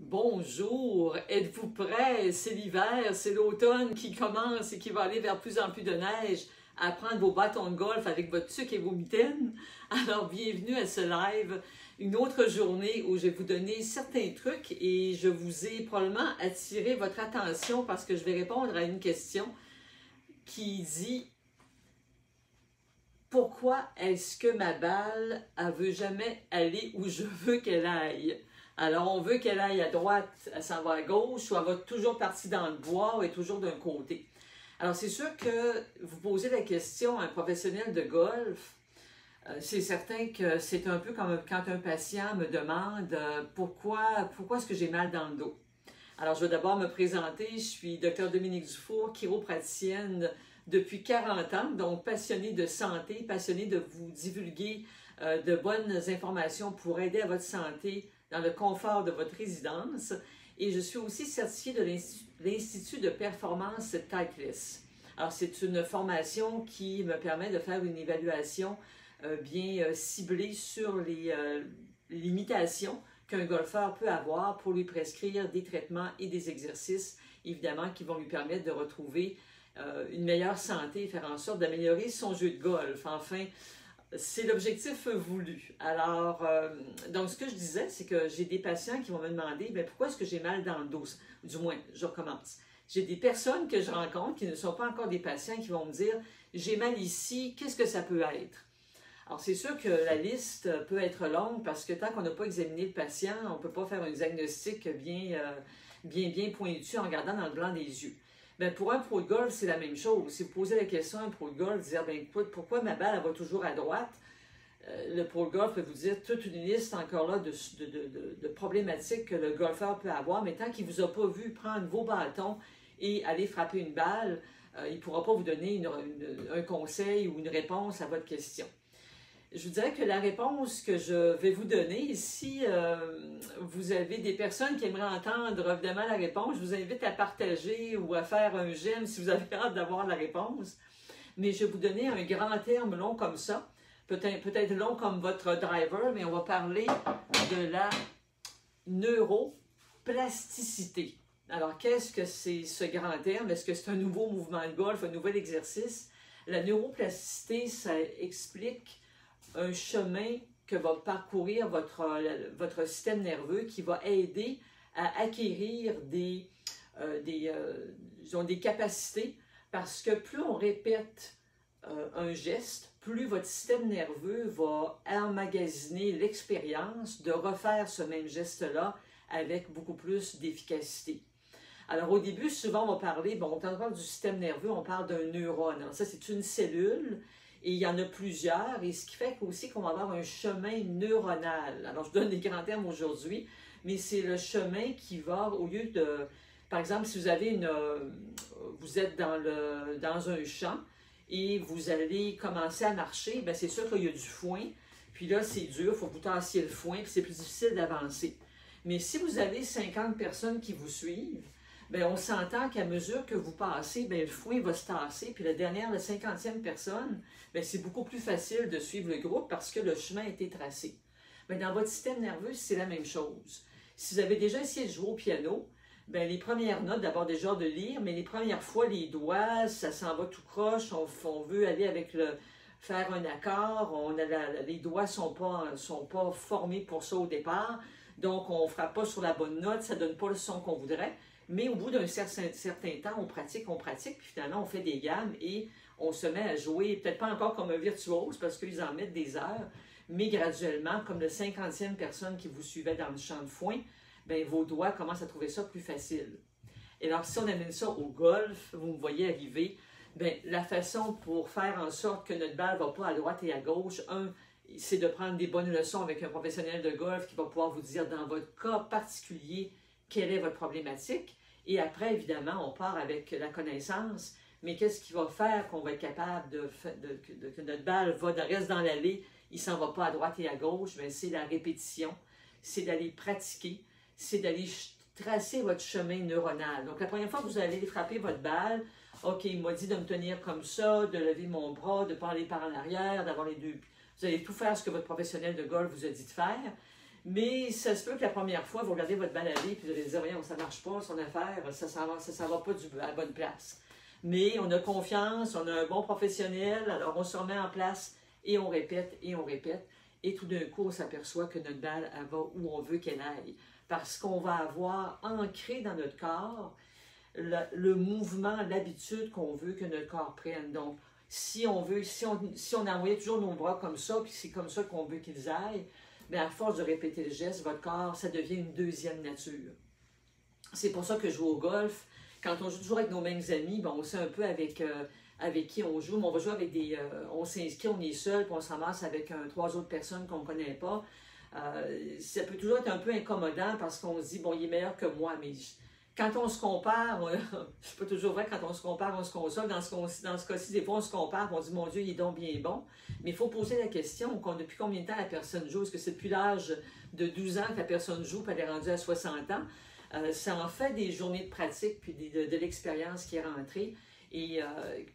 Bonjour, êtes-vous prêts? C'est l'hiver, c'est l'automne qui commence et qui va aller vers plus en plus de neige. À prendre vos bâtons de golf avec votre tuque et vos mitaines. Alors, bienvenue à ce live, une autre journée où je vais vous donner certains trucs et je vous ai probablement attiré votre attention parce que je vais répondre à une question qui dit « Pourquoi est-ce que ma balle, elle veut jamais aller où je veux qu'elle aille? » Alors, on veut qu'elle aille à droite, elle s'en va à gauche, ou elle va toujours partir dans le bois, ou elle est toujours d'un côté. Alors, c'est sûr que vous posez la question à un professionnel de golf, c'est certain que c'est un peu comme quand un patient me demande pourquoi est-ce que j'ai mal dans le dos. Alors, je vais d'abord me présenter. Je suis Dr Dominique Dufour, chiropraticienne depuis 40 ans, donc passionnée de santé, passionnée de vous divulguer de bonnes informations pour aider à votre santé dans le confort de votre résidence. Et je suis aussi certifiée de l'Institut de performance Titleist. Alors, c'est une formation qui me permet de faire une évaluation bien ciblée sur les limitations qu'un golfeur peut avoir pour lui prescrire des traitements et des exercices, évidemment, qui vont lui permettre de retrouver une meilleure santé et faire en sorte d'améliorer son jeu de golf. Enfin, c'est l'objectif voulu. Alors, donc ce que je disais, c'est que j'ai des patients qui vont me demander, bien, pourquoi est-ce que j'ai mal dans le dos? Du moins, je recommence. J'ai des personnes que je rencontre qui ne sont pas encore des patients qui vont me dire, j'ai mal ici, qu'est-ce que ça peut être? Alors, c'est sûr que la liste peut être longue parce que tant qu'on n'a pas examiné le patient, on ne peut pas faire un diagnostic bien pointu en regardant dans le blanc des yeux. Bien, pour un pro de golf, c'est la même chose. Si vous posez la question à un pro de golf, dire, bien, écoute, pourquoi ma balle elle va toujours à droite? Le pro de golf peut vous dire toute une liste encore là de problématiques que le golfeur peut avoir, mais tant qu'il ne vous a pas vu prendre vos bâtons et aller frapper une balle, il ne pourra pas vous donner un conseil ou une réponse à votre question. Je vous dirais que la réponse que je vais vous donner, si vous avez des personnes qui aimeraient entendre évidemment la réponse, je vous invite à partager ou à faire un j'aime si vous avez hâte d'avoir la réponse. Mais je vais vous donner un grand terme long comme ça, peut-être long comme votre driver, mais on va parler de la neuroplasticité. Alors, qu'est-ce que c'est ce grand terme? Est-ce que c'est un nouveau mouvement de golf, un nouvel exercice? La neuroplasticité, ça explique un chemin que va parcourir votre système nerveux qui va aider à acquérir des capacités parce que plus on répète un geste, plus votre système nerveux va emmagasiner l'expérience de refaire ce même geste-là avec beaucoup plus d'efficacité. Alors au début, souvent on va parler, bon, quand on parle du système nerveux, on parle d'un neurone. Alors ça, c'est une cellule. Et il y en a plusieurs, et ce qui fait aussi qu'on va avoir un chemin neuronal. Alors, je donne des grands termes aujourd'hui, mais c'est le chemin qui va, au lieu de... Par exemple, si vous avez vous êtes dans un champ et vous allez commencer à marcher, bien, c'est sûr qu'il y a du foin, puis là, c'est dur, il faut que vous tassiez le foin, puis c'est plus difficile d'avancer. Mais si vous avez 50 personnes qui vous suivent, bien, on s'entend qu'à mesure que vous passez, bien, le foin va se tasser, puis la 50e personne, bien, c'est beaucoup plus facile de suivre le groupe parce que le chemin a été tracé. Mais dans votre système nerveux, c'est la même chose. Si vous avez déjà essayé de jouer au piano, bien, les premières notes, d'abord déjà de lire, mais les premières fois, les doigts, ça s'en va tout croche, on veut aller avec faire un accord, les doigts ne sont pas formés pour ça au départ, donc on ne frappe pas sur la bonne note, ça ne donne pas le son qu'on voudrait. Mais au bout d'un certain temps, on pratique, puis finalement, on fait des gammes et on se met à jouer, peut-être pas encore comme un virtuose, parce qu'ils en mettent des heures, mais graduellement, comme le 50e personne qui vous suivait dans le champ de foin, bien, vos doigts commencent à trouver ça plus facile. Et alors, si on amène ça au golf, vous me voyez arriver, bien, la façon pour faire en sorte que notre balle ne va pas à droite et à gauche, c'est de prendre des bonnes leçons avec un professionnel de golf qui va pouvoir vous dire, dans votre cas particulier, quelle est votre problématique, et après, évidemment, on part avec la connaissance, mais qu'est-ce qui va faire qu'on va être capable que notre balle reste dans l'allée, il ne s'en va pas à droite et à gauche, c'est la répétition, c'est d'aller pratiquer, c'est d'aller tracer votre chemin neuronal. Donc, la première fois que vous allez frapper votre balle, OK, il m'a dit de me tenir comme ça, de lever mon bras, de ne pas aller par en arrière, d'avoir les deux. Vous allez tout faire ce que votre professionnel de golf vous a dit de faire. Mais ça se peut que la première fois, vous regardez votre balle aller, puis vous allez dire, rien, ça ne marche pas, son affaire, ça ne va pas à la bonne place. Mais on a confiance, on a un bon professionnel, alors on se remet en place et on répète et on répète. Et tout d'un coup, on s'aperçoit que notre balle, elle va où on veut qu'elle aille. Parce qu'on va avoir ancré dans notre corps le mouvement, l'habitude qu'on veut que notre corps prenne. Donc, si on envoyait toujours nos bras comme ça, puis c'est comme ça qu'on veut qu'ils aillent, bien, à force de répéter le geste, votre corps, ça devient une deuxième nature. C'est pour ça que je joue au golf. Quand on joue toujours avec nos mêmes amis, ben on sait un peu avec qui on joue, mais on va jouer avec on s'inscrit, on est seul, puis on se ramasse avec 3 autres personnes qu'on ne connaît pas. Ça peut toujours être un peu incommodant parce qu'on se dit, bon, il est meilleur que moi, mais quand on se compare, c'est pas toujours vrai, quand on se compare, on se console. Dans ce cas-ci, des fois, on se compare, on dit, mon Dieu, il est donc bien bon. Mais il faut poser la question, depuis combien de temps la personne joue? Est-ce que c'est depuis l'âge de 12 ans que la personne joue, puis elle est rendue à 60 ans? Ça en fait des journées de pratique, puis de l'expérience qui est rentrée. Et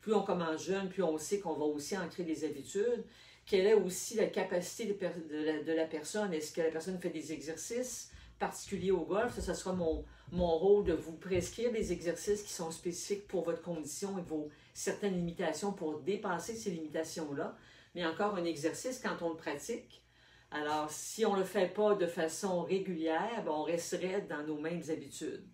plus on commence jeune, plus on sait qu'on va aussi ancrer des habitudes. Quelle est aussi la capacité de la personne? Est-ce que la personne fait des exercices particuliers au golf? Ça sera mon rôle de vous prescrire des exercices qui sont spécifiques pour votre condition et vos certaines limitations pour dépasser ces limitations-là. Mais encore un exercice, quand on le pratique, alors si on ne le fait pas de façon régulière, ben on resterait dans nos mêmes habitudes.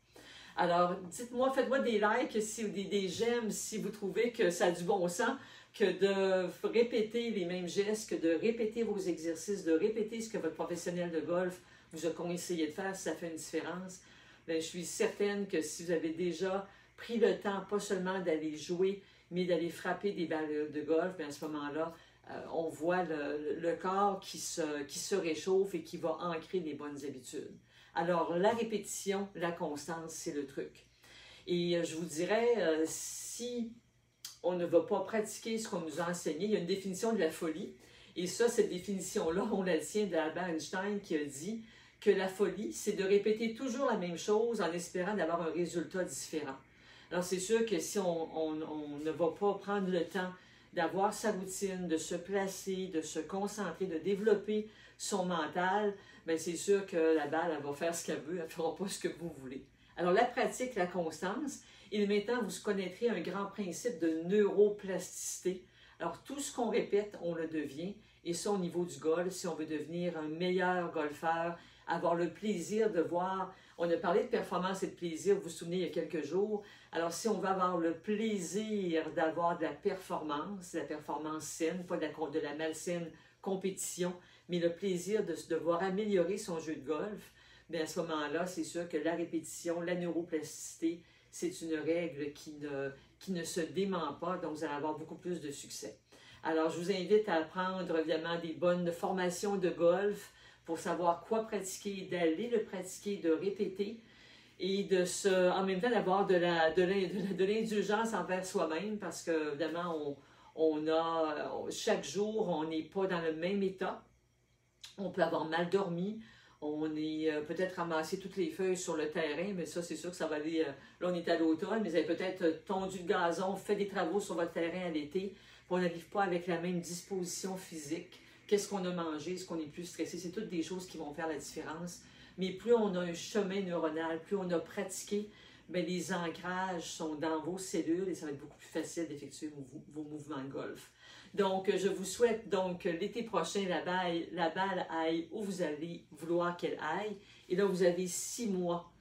Alors, dites-moi, faites-moi des likes, des j'aime si vous trouvez que ça a du bon sens, que de répéter les mêmes gestes, que de répéter vos exercices, de répéter ce que votre professionnel de golf vous a conseillé de faire, si ça fait une différence. Bien, je suis certaine que si vous avez déjà pris le temps, pas seulement d'aller jouer, mais d'aller frapper des balles de golf, bien à ce moment-là, on voit le corps qui se réchauffe et qui va ancrer les bonnes habitudes. Alors, la répétition, la constance, c'est le truc. Et je vous dirais, si on ne va pas pratiquer ce qu'on nous a enseigné, il y a une définition de la folie. Et ça, cette définition-là, on la tient d'Albert Einstein qui a dit que la folie, c'est de répéter toujours la même chose en espérant d'avoir un résultat différent. Alors, c'est sûr que si on ne va pas prendre le temps d'avoir sa routine, de se placer, de se concentrer, de développer son mental, bien c'est sûr que la balle, elle va faire ce qu'elle veut, elle ne fera pas ce que vous voulez. Alors la pratique, la constance, et maintenant vous connaîtrez un grand principe de neuroplasticité. Alors tout ce qu'on répète, on le devient, et ça au niveau du golf, si on veut devenir un meilleur golfeur, avoir le plaisir de voir, on a parlé de performance et de plaisir, vous vous souvenez, il y a quelques jours. Alors, si on veut avoir le plaisir d'avoir de la performance saine, pas de la malsaine compétition, mais le plaisir de devoir améliorer son jeu de golf, bien à ce moment-là, c'est sûr que la répétition, la neuroplasticité, c'est une règle qui ne se dément pas, donc vous allez avoir beaucoup plus de succès. Alors, je vous invite à prendre évidemment des bonnes formations de golf, pour savoir quoi pratiquer, d'aller le pratiquer, de répéter et en même temps d'avoir de l'indulgence envers soi-même parce que évidemment chaque jour on n'est pas dans le même état, on peut avoir mal dormi, on est peut-être ramassé toutes les feuilles sur le terrain, mais ça c'est sûr que ça va aller, là on est à l'automne, mais vous avez peut-être tondu le gazon, fait des travaux sur votre terrain à l'été, puis on n'arrive pas avec la même disposition physique. Qu'est-ce qu'on a mangé? Est-ce qu'on est plus stressé? C'est toutes des choses qui vont faire la différence. Mais plus on a un chemin neuronal, plus on a pratiqué, bien, les ancrages sont dans vos cellules et ça va être beaucoup plus facile d'effectuer vos mouvements de golf. Donc, je vous souhaite donc l'été prochain, la balle aille où vous allez vouloir qu'elle aille. Et là, vous avez 6 mois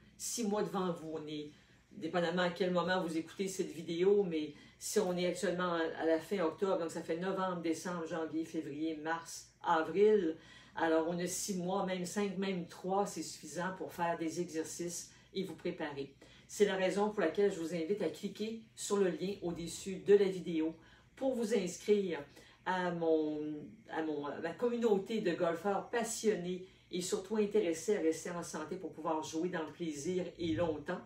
devant vous. On est, dépendamment à quel moment vous écoutez cette vidéo, mais si on est actuellement à la fin octobre, donc ça fait novembre, décembre, janvier, février, mars, avril, alors on a 6 mois, même 5, même 3, c'est suffisant pour faire des exercices et vous préparer. C'est la raison pour laquelle je vous invite à cliquer sur le lien au-dessus de la vidéo pour vous inscrire à ma communauté de golfeurs passionnés et surtout intéressés à rester en santé pour pouvoir jouer dans le plaisir et longtemps.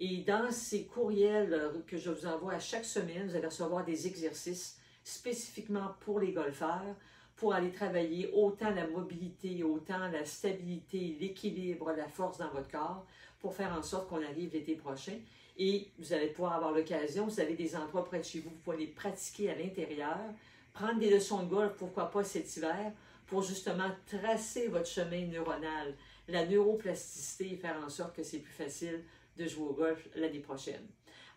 Et dans ces courriels que je vous envoie à chaque semaine, vous allez recevoir des exercices spécifiquement pour les golfeurs, pour aller travailler autant la mobilité, autant la stabilité, l'équilibre, la force dans votre corps, pour faire en sorte qu'on arrive l'été prochain. Et vous allez pouvoir avoir l'occasion, vous avez des endroits près de chez vous, vous pouvez les pratiquer à l'intérieur, prendre des leçons de golf, pourquoi pas cet hiver, pour justement tracer votre chemin neuronal, la neuroplasticité et faire en sorte que c'est plus facile de jouer au golf l'année prochaine.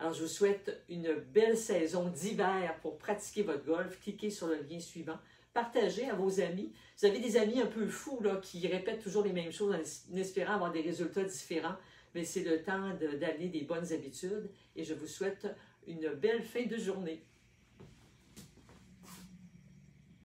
Alors, je vous souhaite une belle saison d'hiver pour pratiquer votre golf. Cliquez sur le lien suivant. Partagez à vos amis. Vous avez des amis un peu fous là, qui répètent toujours les mêmes choses en espérant avoir des résultats différents. Mais c'est le temps d'amener des bonnes habitudes et je vous souhaite une belle fin de journée.